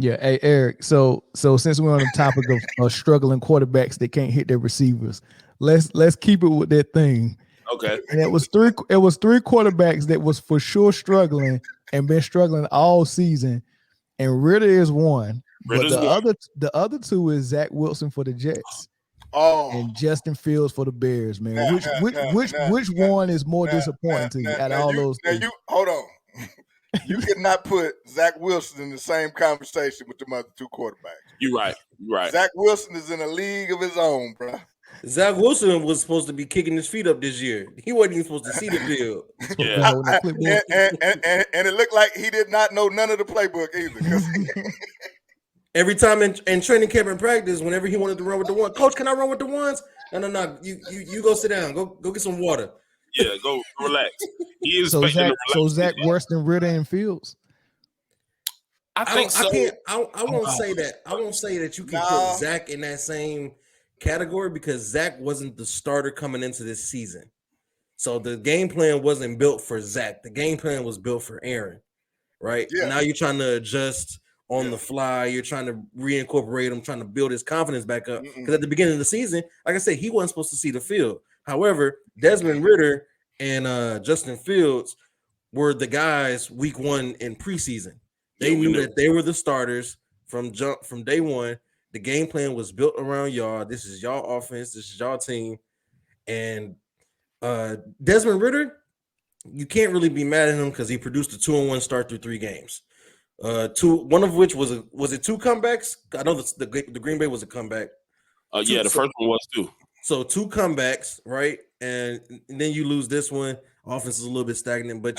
Yeah, hey Eric. So since we're on the topic of struggling quarterbacks that can't hit their receivers, let's keep it with that thing. Okay. And it was three quarterbacks that was for sure struggling and been struggling all season. And Ritter is one, but Ritter's the one. other two is Zach Wilson for the Jets Oh, and Justin Fields for the Bears. Man, now, which now, which now, which now, which now, one is more now, disappointing to you out of now all you, those now three? you, hold on. You cannot put Zach Wilson in the same conversation with the other two quarterbacks. You're right. You're right. Zach Wilson is in a league of his own, bro. Zach Wilson was supposed to be kicking his feet up this year. He wasn't even supposed to see the field. Yeah. Holding that clipboard. And it looked like he did not know none of the playbook either. 'cause Every time in training camp and practice, whenever he wanted to run with the one, coach, can I run with the ones? No. You go sit down. Go get some water. Yeah. Go relax. He is So expecting Zach worse than Ritter and Fields. I think so. I won't say that. I won't say that you can put Zach in that same category because Zach wasn't the starter coming into this season. So the game plan wasn't built for Zach. The game plan was built for Aaron, right? Yeah. Now you're trying to adjust on the fly. You're trying to reincorporate him, trying to build his confidence back up. Because at the beginning of the season, like I said, he wasn't supposed to see the field. However, Desmond Ridder and Justin Fields were the guys week one in preseason. They knew that they were the starters from day one. The game plan was built around y'all. This is y'all offense. This is y'all team. And Desmond Ridder, you can't really be mad at him because he produced a 2-1 start through 3 games. One of which was it 2 comebacks? I know the Green Bay was a comeback. The first one was 2. So 2 comebacks, right? And then you lose this one. Offense is a little bit stagnant, but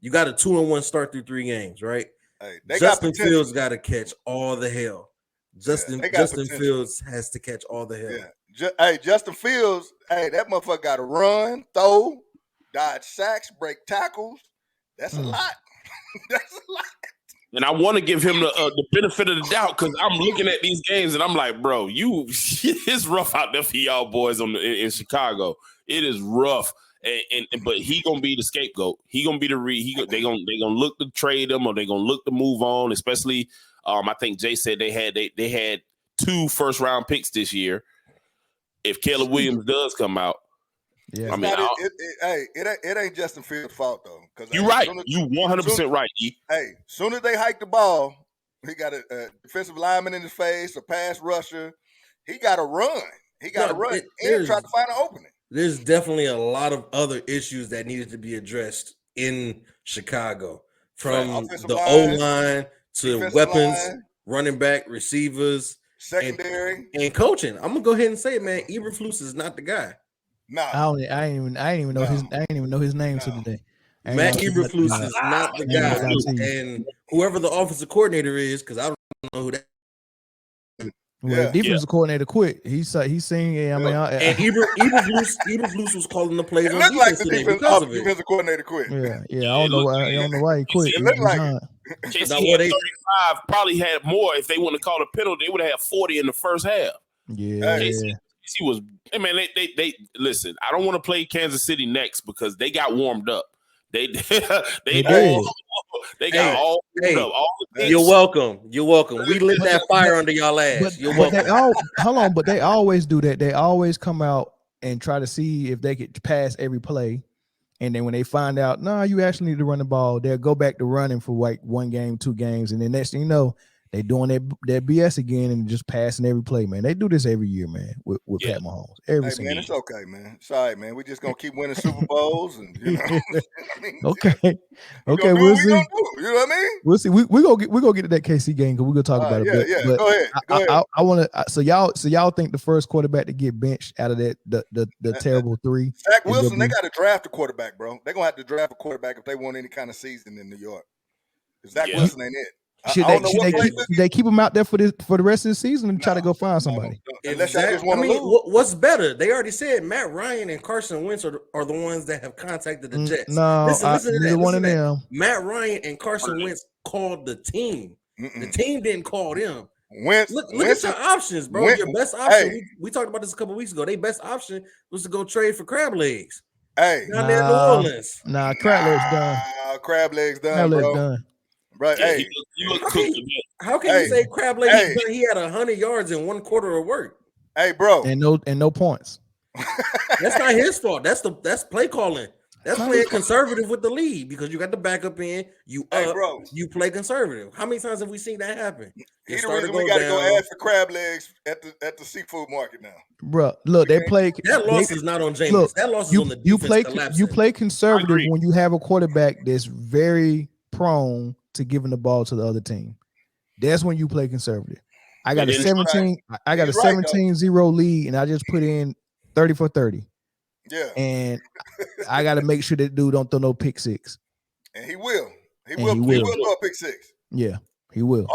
you got a 2-1 start through 3 games, right? Hey, Justin Fields got to catch all the hell. Justin Fields has to catch all the hell. Yeah. Justin Fields, that motherfucker got to run, throw, dodge sacks, break tackles. That's a lot. That's a lot. And I want to give him the benefit of the doubt because I'm looking at these games and I'm like, bro, it's rough out there for y'all boys in Chicago. It is rough. But he gonna be the scapegoat. He gonna be they gonna look to trade him or they gonna look to move on. Especially, I think Jay said they had 2 first-round picks this year. If Caleb Williams does come out, yeah, I mean, it ain't Justin Fields' fault though. Because you're right. You 100% right. Soon as they hike the ball, he got a defensive lineman in his face, a pass rusher. He got to run. He got to run and try to find an opening. There's definitely a lot of other issues that needed to be addressed in Chicago, from the O-line to weapons, running back, receivers, secondary, and coaching. I'm gonna go ahead and say it, man. Eberflus is not the guy. No, I didn't even know his name today. Matt Eberflus is not the guy, and whoever the offensive coordinator is, because I don't know who that. Well, the defensive coordinator quit. He's saying, and Eberflus was calling the plays. It looked like the defensive coordinator quit. Yeah. I don't know why he quit. It looked like it. 35 probably had more. If they want to call a penalty, they would have had 40 in the first half. Yeah. KC was. Hey man, they listen. I don't want to play Kansas City next because they got warmed up. They got all warmed up. You're welcome. We lit that fire under y'all ass. You're welcome. But they always do that. They always come out and try to see if they could pass every play. And then when they find out, no, you actually need to run the ball, they'll go back to running for like 1 game, 2 games. And then next thing you know, they doing that BS again and just passing every play, man. They do this every year, man, with Pat Mahomes. Every single year. It's okay, man. It's all right, man. We just gonna keep winning Super Bowls, and okay, we'll see. You know what I mean? We'll see. We gonna get to that KC game because we're gonna talk about it. Yeah. Go ahead. I want to. So y'all think the first quarterback to get benched out of that the terrible 3? Zach Wilson. They got to draft a quarterback, bro. They're gonna have to draft a quarterback if they want any kind of season in New York. Zach Wilson ain't it. Should they keep him out there for the rest of the season and try to go find somebody? Unless y'all just want to lose. What's better? They already said Matt Ryan and Carson Wentz are the ones that have contacted the Jets. Listen to that. Matt Ryan and Carson Wentz called the team. The team didn't call them. Look at your options, bro. Your best option. We talked about this a couple weeks ago. Their best option was to go trade for crab legs. Down there in New Orleans. Crab legs done. Crab legs done, bro. Bro, Yeah, hey, he looked cooked. How can you say Crab Leg? He had 100 yards in 1 quarter of work. Hey, bro, and no points. That's not his fault. That's play calling. That's playing conservative with the lead because you got the backup in. You you play conservative. How many times have we seen that happen? He's the reason we got to go ask for crab legs at the seafood market now. Bro, look, they play. That loss is not on Jameis. Look, that loss is on the defense. You play conservative when you have a quarterback that's very prone to giving the ball to the other team. That's when you play conservative. I got a 17-0 lead, and I just put in 30 for 30. Yeah, and I got to make sure that dude don't throw no pick six. And he will. He will throw a pick six. Yeah, he will.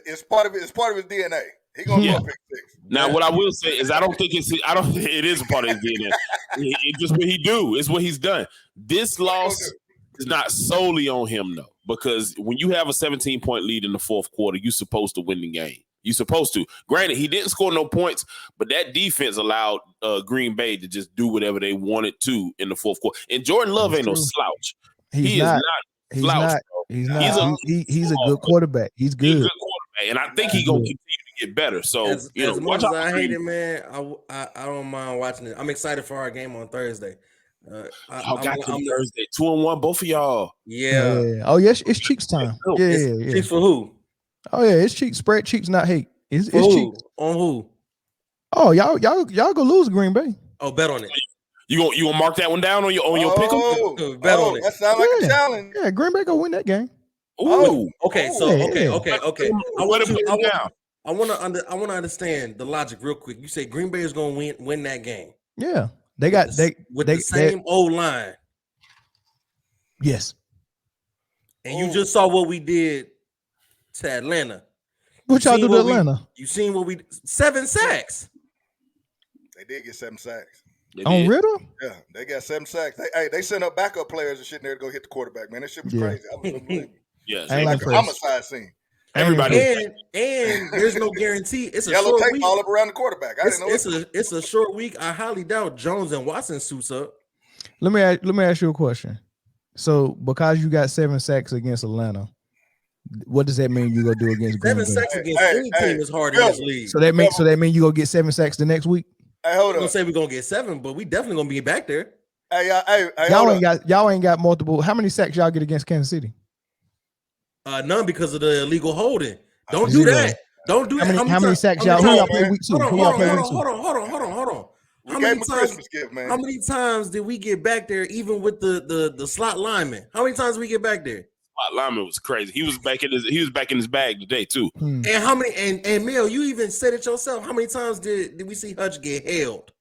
It's part of his DNA. He gonna throw a pick six. Now, what I will say is, it is a part of his DNA. It's just what he do. It's what he's done. This loss is not solely on him though, because when you have a 17-point lead in the fourth quarter, you're supposed to win the game. You're supposed to. Granted, he didn't score no points, but that defense allowed Green Bay to just do whatever they wanted to in the fourth quarter. And Jordan Love ain't no slouch. He's not. He's not. He's a good quarterback. He's good. He's a good quarterback, and I think he's gonna continue to get better. So as much as I hate it, man, I don't mind watching it. I'm excited for our game on Thursday. Y'all got Thursday 2-1, both of y'all. Yeah. Oh yes, it's Cheeks time. Yeah. Cheeks for who? Oh yeah, it's Cheeks. Spread Cheeks, not hate. It's Cheeks. On who? Oh y'all gonna lose Green Bay. Oh, bet on it. You gonna mark that one down on your pick? Bet on it. That sounds like a challenge. Yeah, Green Bay gonna win that game. Ooh. Okay. So okay. I want to understand the logic real quick. You say Green Bay is gonna win that game. Yeah, they got the same old line. Yes. And you just saw what we did to Atlanta. What y'all do to Atlanta? You seen what we 7 sacks. They did get 7 sacks. On Ridder? Yeah, they got 7 sacks. They sent up backup players and shit in there to go hit the quarterback, man. That shit was crazy. I was unbelievable. Yes, like a homicide scene. Everybody and there's no guarantee. It's a yellow short tape week. all up around the quarterback. I didn't know it's a short week. I highly doubt Jones and Watson suits up. Let me ask you a question. So because you got 7 sacks against Atlanta, what does that mean you gonna do against Green Bay? 7 sacks against any team is hard in this league. So that means you gonna get 7 sacks the next week? Hey, hold on. I'm gonna say we're gonna get 7, but we definitely gonna be back there. Y'all ain't got multiple. How many sacks y'all get against Kansas City? None because of the illegal holding. Don't do that. Don't do that. How many sacks y'all? Who y'all play week 2? Hold on. How many times did we get back there, even with the slot lineman? How many times did we get back there? Slot lineman was crazy. He was back in his bag today too. And how many? And Mel, you even said it yourself. How many times did we see Hutch get held?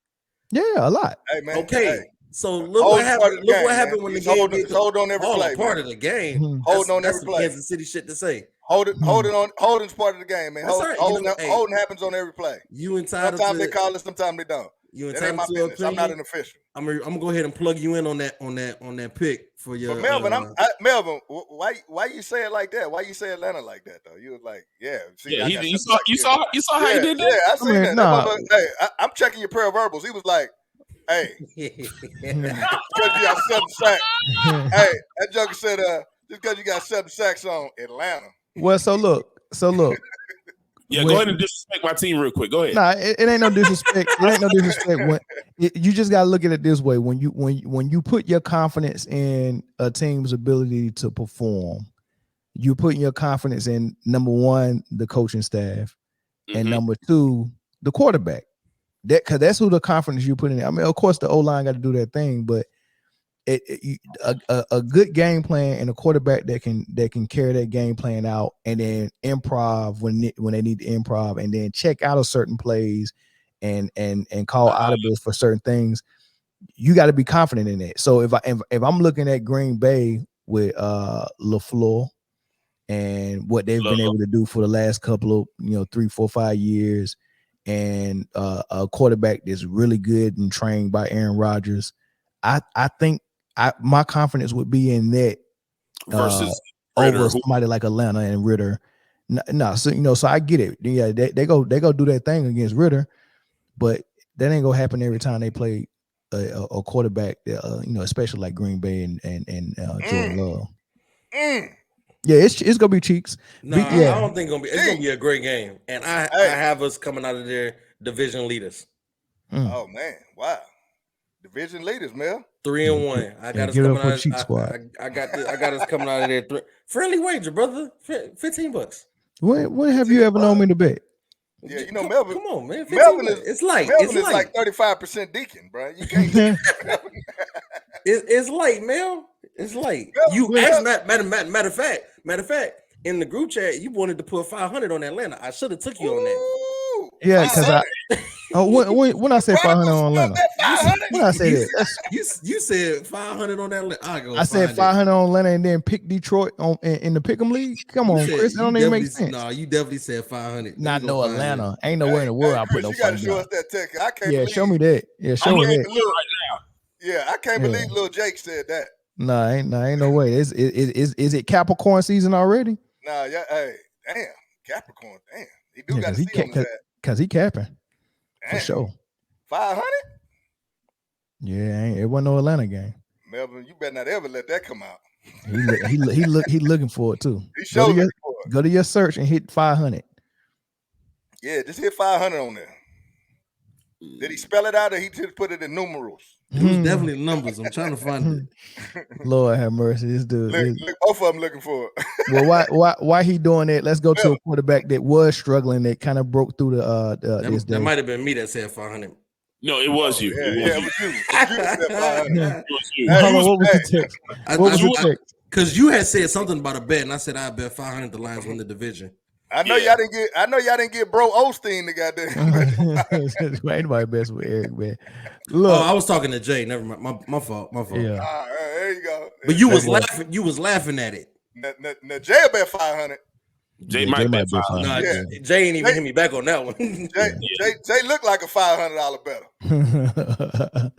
Yeah, a lot. Hey, man, okay. So look what happened. Look what happened when the game hold on every play. Part of the game. Hold on every play. Kansas City shit to say. Holding's part of the game, man. Holding happens on every play. You entitled. Sometimes they call it, sometimes they don't. You that ain't my business. I'm not an official. I'm gonna go ahead and plug you in on that pick for your. But Melvin, Melvin, why you say it like that? Why you say Atlanta like that though? You was like, yeah. See, yeah, you saw how he did that. Yeah, I seen that. Nah. Hey, I'm checking your prayer verbals. He was like, hey, because you got 7 sacks. Hey, that joker said, just because you got 7 sacks on Atlanta. Well, so look. Yeah, go ahead and disrespect my team real quick. Go ahead. Nah, it ain't no disrespect. It ain't no disrespect. You just gotta look at it this way: when you put your confidence in a team's ability to perform, you're putting your confidence in number 1, the coaching staff, and number 2, the quarterback. Because that's who the confidence you put in. I mean, of course, the O-line got to do that thing, but a good game plan and a quarterback that can carry that game plan out, and then improv when they need to improv, and then check out of certain plays and call audibles for certain things. You got to be confident in it. So if I'm looking at Green Bay with LaFleur and what they've been able to do for the last couple of 3, 4, 5 years, and a quarterback that's really good and trained by Aaron Rodgers, I think my confidence would be in that versus over somebody like Atlanta and Ridder. No, so I get it. Yeah, they go do that thing against Ridder, but that ain't gonna happen every time they play a quarterback that especially like Green Bay and Jordan Love. Yeah, it's gonna be cheeks. No, I don't think it's gonna be a great game. And I have us coming out of there division leaders. Oh man, wow. Division leaders, man. 3-1. I got us coming out. I got us coming out of there. Friendly wager, brother. $15. When have you ever known me to bet? Yeah, you know Melvin. Come on, man. Melvin is it's light. Melvin is like 35% deacon, bro. You can't. It's light, Mel. It's light. You asked matter of fact, in the group chat, you wanted to put 500 on Atlanta. I should have took you on that. Yeah, because when I said 500 on Atlanta, when I say that, you said 500 on that. I said 500 on Atlanta and then pick Detroit in the Pick'em League. Come on, Chris, that don't even make sense. No, you definitely said 500. Not no Atlanta. Ain't nowhere in the world I put no. You gotta show us that text. I can't. Yeah, show me that. Yeah, show me that. Right now. Yeah, I can't believe Lil Jake said that. Nah, ain't no way. Is it Capricorn season already? Nah, yeah. Hey, damn, Capricorn. Damn, he do got to see on his ass. Cause he capping for sure. 500. Yeah, it wasn't no Atlanta game. Melvin, you better not ever let that come out. He looking for it too. He showed looking for it. Go to your search and hit 500. Yeah, just hit 500 on there. Did he spell it out or he just put it in numerals? It was definitely numbers. I'm trying to find it. Lord have mercy, this dude. Look, both of them looking for it. Well, why he doing that? Let's go to a quarterback that was struggling that kind of broke through the. That might have been me that said 500. No, it was you. It was you. It was you. What was the text? What was the text? Because you had said something about a bet, and I said I bet 500 the Lions win the division. I know y'all didn't get Bro Osteen the goddamn. Anybody best with Eric, man. Look, I was talking to Jay. Never mind. My fault. Yeah. There you go. But you was laughing. You was laughing at it. Now Jay bet 500. Jay might bet 500. Nah, Jay ain't even hit me back on that one. Jay looked like a $500 better.